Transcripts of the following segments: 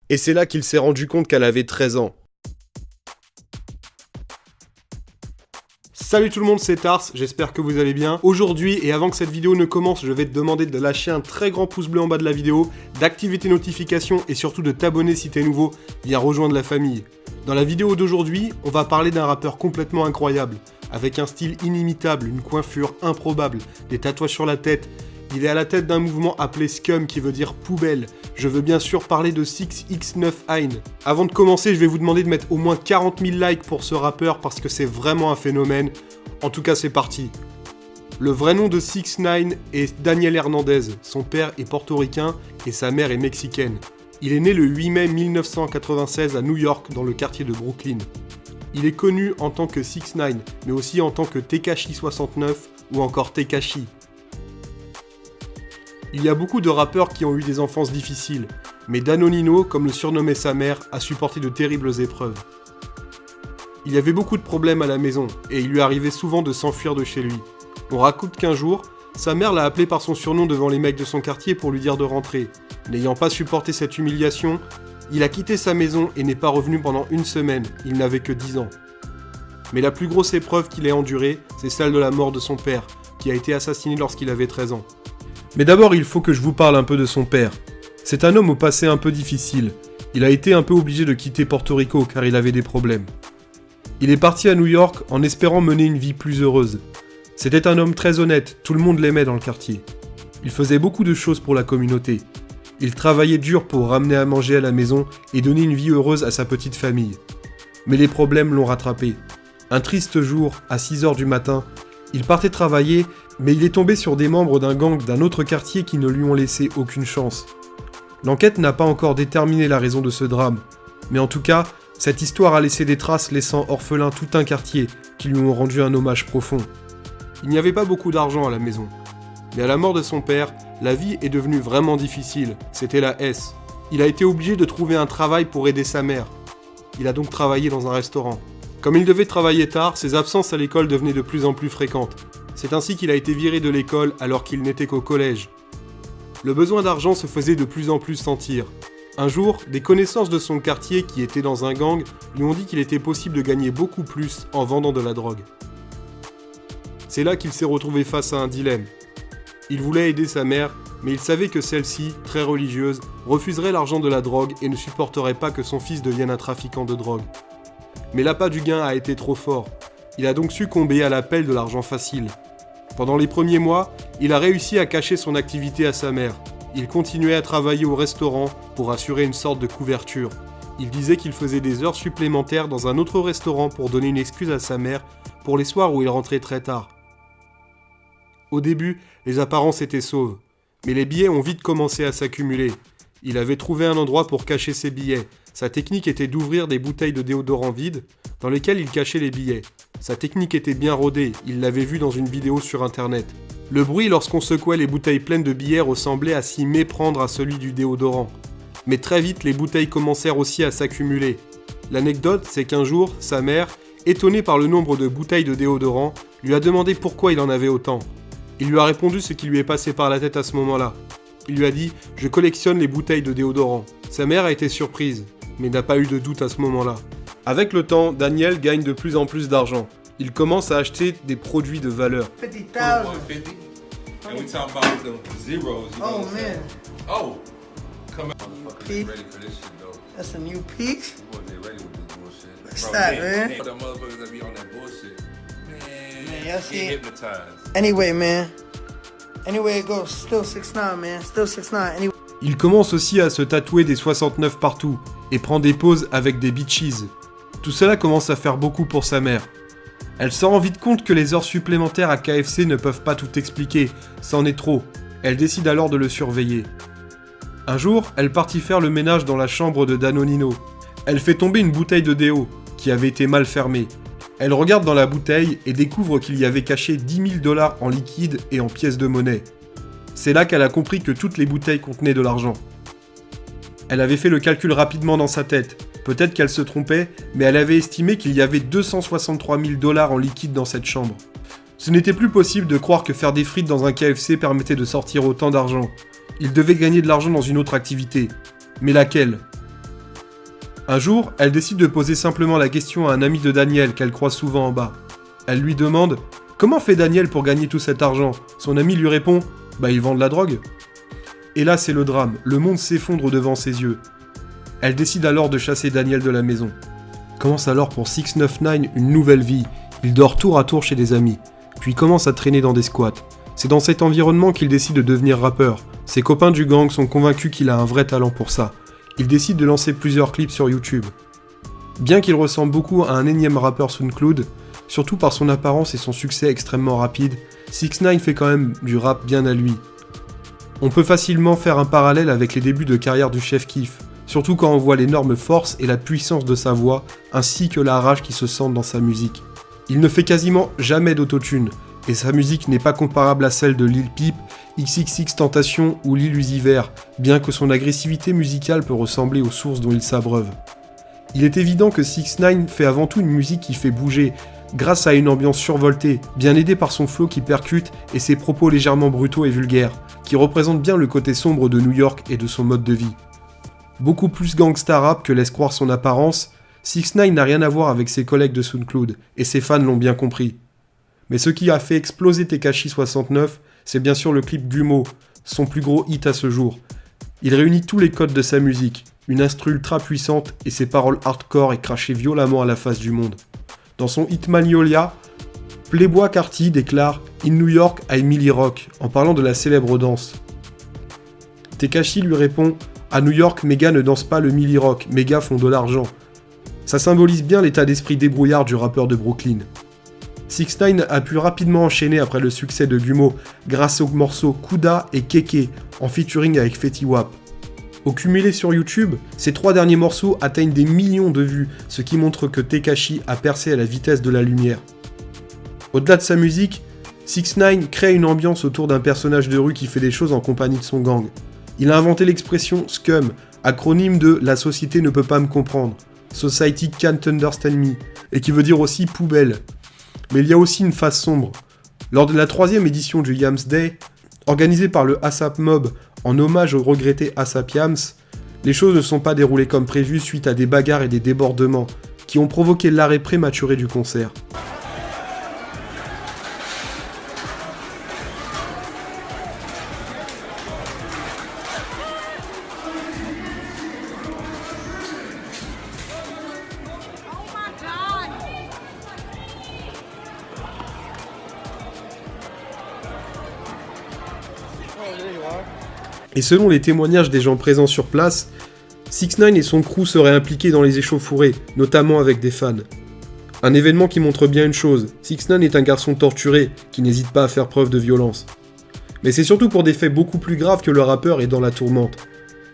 Et c'est là qu'il s'est rendu compte qu'elle avait 13 ans. Salut tout le monde, c'est Tars, j'espère que vous allez bien. Aujourd'hui, et avant que cette vidéo ne commence, je vais te demander de lâcher un très grand pouce bleu en bas de la vidéo, d'activer tes notifications et surtout de t'abonner si t'es nouveau, viens rejoindre la famille. Dans la vidéo d'aujourd'hui, on va parler d'un rappeur complètement incroyable, avec un style inimitable, une coiffure improbable, des tatouages sur la tête. Il est à la tête d'un mouvement appelé Scum qui veut dire poubelle. Je veux bien sûr parler de 6ix9ine. Avant de commencer, je vais vous demander de mettre au moins 40 000 likes pour ce rappeur parce que c'est vraiment un phénomène. En tout cas, c'est parti. Le vrai nom de 6ix9ine est Daniel Hernandez. Son père est portoricain et sa mère est mexicaine. Il est né le 8 mai 1996 à New York, dans le quartier de Brooklyn. Il est connu en tant que 6ix9ine, mais aussi en tant que Tekashi69 ou encore Tekashi. Il y a beaucoup de rappeurs qui ont eu des enfances difficiles, mais Danonino, comme le surnommait sa mère, a supporté de terribles épreuves. Il y avait beaucoup de problèmes à la maison, et il lui arrivait souvent de s'enfuir de chez lui. On raconte qu'un jour, sa mère l'a appelé par son surnom devant les mecs de son quartier pour lui dire de rentrer. N'ayant pas supporté cette humiliation, il a quitté sa maison et n'est pas revenu pendant une semaine, il n'avait que 10 ans. Mais la plus grosse épreuve qu'il ait endurée, c'est celle de la mort de son père, qui a été assassiné lorsqu'il avait 13 ans. Mais d'abord, il faut que je vous parle un peu de son père. C'est un homme au passé un peu difficile. Il a été un peu obligé de quitter Porto Rico car il avait des problèmes. Il est parti à New York en espérant mener une vie plus heureuse. C'était un homme très honnête, tout le monde l'aimait dans le quartier. Il faisait beaucoup de choses pour la communauté. Il travaillait dur pour ramener à manger à la maison et donner une vie heureuse à sa petite famille. Mais les problèmes l'ont rattrapé. Un triste jour, à 6h du matin, il partait travailler, mais il est tombé sur des membres d'un gang d'un autre quartier qui ne lui ont laissé aucune chance. L'enquête n'a pas encore déterminé la raison de ce drame, mais en tout cas, cette histoire a laissé des traces laissant orphelin tout un quartier qui lui ont rendu un hommage profond. Il n'y avait pas beaucoup d'argent à la maison, mais à la mort de son père, la vie est devenue vraiment difficile, c'était la S. Il a été obligé de trouver un travail pour aider sa mère. Il a donc travaillé dans un restaurant. Comme il devait travailler tard, ses absences à l'école devenaient de plus en plus fréquentes. C'est ainsi qu'il a été viré de l'école alors qu'il n'était qu'au collège. Le besoin d'argent se faisait de plus en plus sentir. Un jour, des connaissances de son quartier qui étaient dans un gang lui ont dit qu'il était possible de gagner beaucoup plus en vendant de la drogue. C'est là qu'il s'est retrouvé face à un dilemme. Il voulait aider sa mère, mais il savait que celle-ci, très religieuse, refuserait l'argent de la drogue et ne supporterait pas que son fils devienne un trafiquant de drogue. Mais l'appât du gain a été trop fort. Il a donc succombé à l'appel de l'argent facile. Pendant les premiers mois, il a réussi à cacher son activité à sa mère. Il continuait à travailler au restaurant pour assurer une sorte de couverture. Il disait qu'il faisait des heures supplémentaires dans un autre restaurant pour donner une excuse à sa mère pour les soirs où il rentrait très tard. Au début, les apparences étaient sauves, mais les billets ont vite commencé à s'accumuler. Il avait trouvé un endroit pour cacher ses billets. Sa technique était d'ouvrir des bouteilles de déodorant vides dans lesquelles il cachait les billets. Sa technique était bien rodée, il l'avait vu dans une vidéo sur internet. Le bruit lorsqu'on secouait les bouteilles pleines de billets ressemblait à s'y méprendre à celui du déodorant. Mais très vite, les bouteilles commencèrent aussi à s'accumuler. L'anecdote, c'est qu'un jour, sa mère, étonnée par le nombre de bouteilles de déodorant, lui a demandé pourquoi il en avait autant. Il lui a répondu ce qui lui est passé par la tête à ce moment-là. Il lui a dit « Je collectionne les bouteilles de déodorant ». Sa mère a été surprise, mais n'a pas eu de doute à ce moment-là. Avec le temps, Daniel gagne de plus en plus d'argent. Il commence à acheter des produits de valeur. 50,000. And we talking about the zeros. You know Oh what I'm saying? man, Oh, come on, motherfuckers Peak. ain't ready for this shit though. that's a new peak. You wasn't ready with this bullshit. What's Bro, that, man? The motherfuckers that be on that bullshit. Man, y'all see get it? hypnotized. Anyway, man. Anyway it goes, still 6ix9ine, man. Still 6ix9ine. Anyway. Il commence aussi à se tatouer des 69 partout et prend des poses avec des bitches. Tout cela commence à faire beaucoup pour sa mère. Elle se rend vite compte que les heures supplémentaires à KFC ne peuvent pas tout expliquer, c'en est trop. Elle décide alors de le surveiller. Un jour, elle partit faire le ménage dans la chambre de Danonino. Elle fait tomber une bouteille de déo, qui avait été mal fermée. Elle regarde dans la bouteille et découvre qu'il y avait caché 10 000 $ en liquide et en pièces de monnaie. C'est là qu'elle a compris que toutes les bouteilles contenaient de l'argent. Elle avait fait le calcul rapidement dans sa tête. Peut-être qu'elle se trompait, mais elle avait estimé qu'il y avait 263 000 $ en liquide dans cette chambre. Ce n'était plus possible de croire que faire des frites dans un KFC permettait de sortir autant d'argent. Il devait gagner de l'argent dans une autre activité. Mais laquelle ? Un jour, elle décide de poser simplement la question à un ami de Daniel qu'elle croise souvent en bas. Elle lui demande « Comment fait Daniel pour gagner tout cet argent ?» Son ami lui répond « Bah il vend de la drogue ». Et là c'est le drame, le monde s'effondre devant ses yeux. Elle décide alors de chasser Daniel de la maison. Commence alors pour 6ix9ine une nouvelle vie. Il dort tour à tour chez des amis, puis commence à traîner dans des squats. C'est dans cet environnement qu'il décide de devenir rappeur. Ses copains du gang sont convaincus qu'il a un vrai talent pour ça. Il décide de lancer plusieurs clips sur YouTube. Bien qu'il ressemble beaucoup à un énième rappeur SoundCloud, surtout par son apparence et son succès extrêmement rapide, 6ix9ine fait quand même du rap bien à lui. On peut facilement faire un parallèle avec les débuts de carrière du Chef Keef, surtout quand on voit l'énorme force et la puissance de sa voix, ainsi que la rage qui se sent dans sa musique. Il ne fait quasiment jamais d'autotune, et sa musique n'est pas comparable à celle de Lil Peep, XXXTentacion ou Lil Uzi Vert, bien que son agressivité musicale peut ressembler aux sources dont il s'abreuve. Il est évident que 6ix9ine fait avant tout une musique qui fait bouger, grâce à une ambiance survoltée, bien aidée par son flow qui percute et ses propos légèrement brutaux et vulgaires, qui représentent bien le côté sombre de New York et de son mode de vie. Beaucoup plus gangsta rap que laisse croire son apparence, 6ix9ine n'a rien à voir avec ses collègues de SoundCloud, et ses fans l'ont bien compris. Mais ce qui a fait exploser Tekashi 69, c'est bien sûr le clip Gummo, son plus gros hit à ce jour. Il réunit tous les codes de sa musique, une instru ultra puissante et ses paroles hardcore et crachées violemment à la face du monde. Dans son hit Magnolia, Playboi Carti déclare « In New York, I Millie Rock » en parlant de la célèbre danse. Tekashi lui répond « À New York, mes gars ne dansent pas le Millie Rock, mes gars font de l'argent ». Ça symbolise bien l'état d'esprit débrouillard du rappeur de Brooklyn. 6ix9ine a pu rapidement enchaîner après le succès de Gummo grâce aux morceaux Kuda et Keke en featuring avec Fetty Wap. Au cumulé sur YouTube, ces 3 derniers morceaux atteignent des millions de vues, ce qui montre que Tekashi a percé à la vitesse de la lumière. Au-delà de sa musique, 6ix9ine crée une ambiance autour d'un personnage de rue qui fait des choses en compagnie de son gang. Il a inventé l'expression « scum », acronyme de « La société ne peut pas me comprendre », « Society can't understand me », et qui veut dire aussi « poubelle ». Mais il y a aussi une face sombre. Lors de la 3e édition du Yams Day, organisée par le ASAP Mob en hommage au regretté ASAP Yams, les choses ne sont pas déroulées comme prévu suite à des bagarres et des débordements qui ont provoqué l'arrêt prématuré du concert. Et selon les témoignages des gens présents sur place, 6ix9ine et son crew seraient impliqués dans les échauffourées, notamment avec des fans. Un événement qui montre bien une chose, 6ix9ine est un garçon torturé, qui n'hésite pas à faire preuve de violence. Mais c'est surtout pour des faits beaucoup plus graves que le rappeur est dans la tourmente.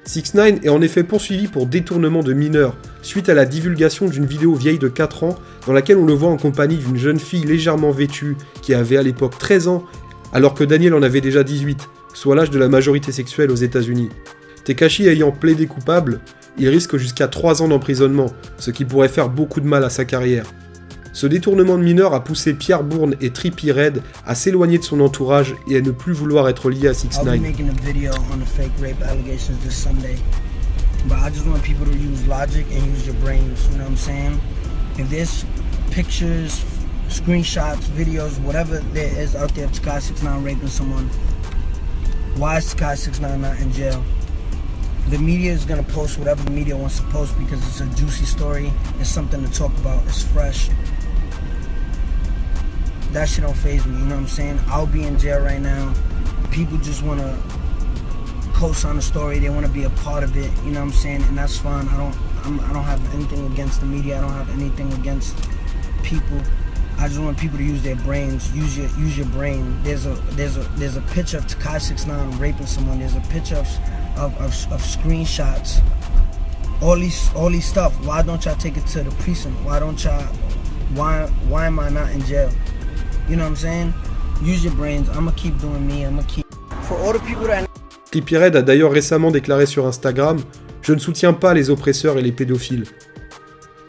6ix9ine est en effet poursuivi pour détournement de mineurs, suite à la divulgation d'une vidéo vieille de 4 ans, dans laquelle on le voit en compagnie d'une jeune fille légèrement vêtue, qui avait à l'époque 13 ans, alors que Daniel en avait déjà 18, soit l'âge de la majorité sexuelle aux États-Unis. Tekashi ayant plaidé coupable, il risque jusqu'à 3 ans d'emprisonnement, ce qui pourrait faire beaucoup de mal à sa carrière. Ce détournement de mineurs a poussé Pierre Bourne et Trippie Redd à s'éloigner de son entourage et à ne plus vouloir être lié à 6ix9ine. Screenshots, videos, whatever there is out there of Tekashi 6ix9ine raping someone. Why is Tekashi 6ix9ine not in jail? The media is gonna post whatever the media wants to post because it's a juicy story. It's something to talk about. It's fresh. That shit don't faze me. You know what I'm saying? I'll be in jail right now. People just wanna co-sign the story. They wanna be a part of it. You know what I'm saying? And that's fine. I don't have anything against the media. I don't have anything against people. I just want people to use their brains. Use your brain. There's a picture of Tekashi 6ix9ine raping someone. There's a picture of screenshots. All these stuff. Why don't y'all take it to the precinct? Why am I not in jail? You know what I'm saying? Use your brains. I'ma keep doing me. I'ma keep. For all the people that. Trippie Redd a d'ailleurs récemment déclaré sur Instagram « Je ne soutiens pas les oppresseurs et les pédophiles ».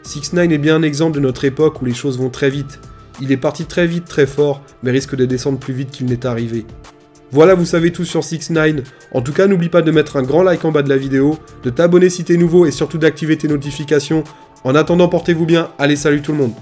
6ix9ine est bien un exemple de notre époque où les choses vont très vite. Il est parti très vite, très fort, mais risque de descendre plus vite qu'il n'est arrivé. Voilà, vous savez tout sur 6ix9ine. En tout cas, n'oublie pas de mettre un grand like en bas de la vidéo, de t'abonner si t'es nouveau et surtout d'activer tes notifications. En attendant, portez-vous bien. Allez, salut tout le monde.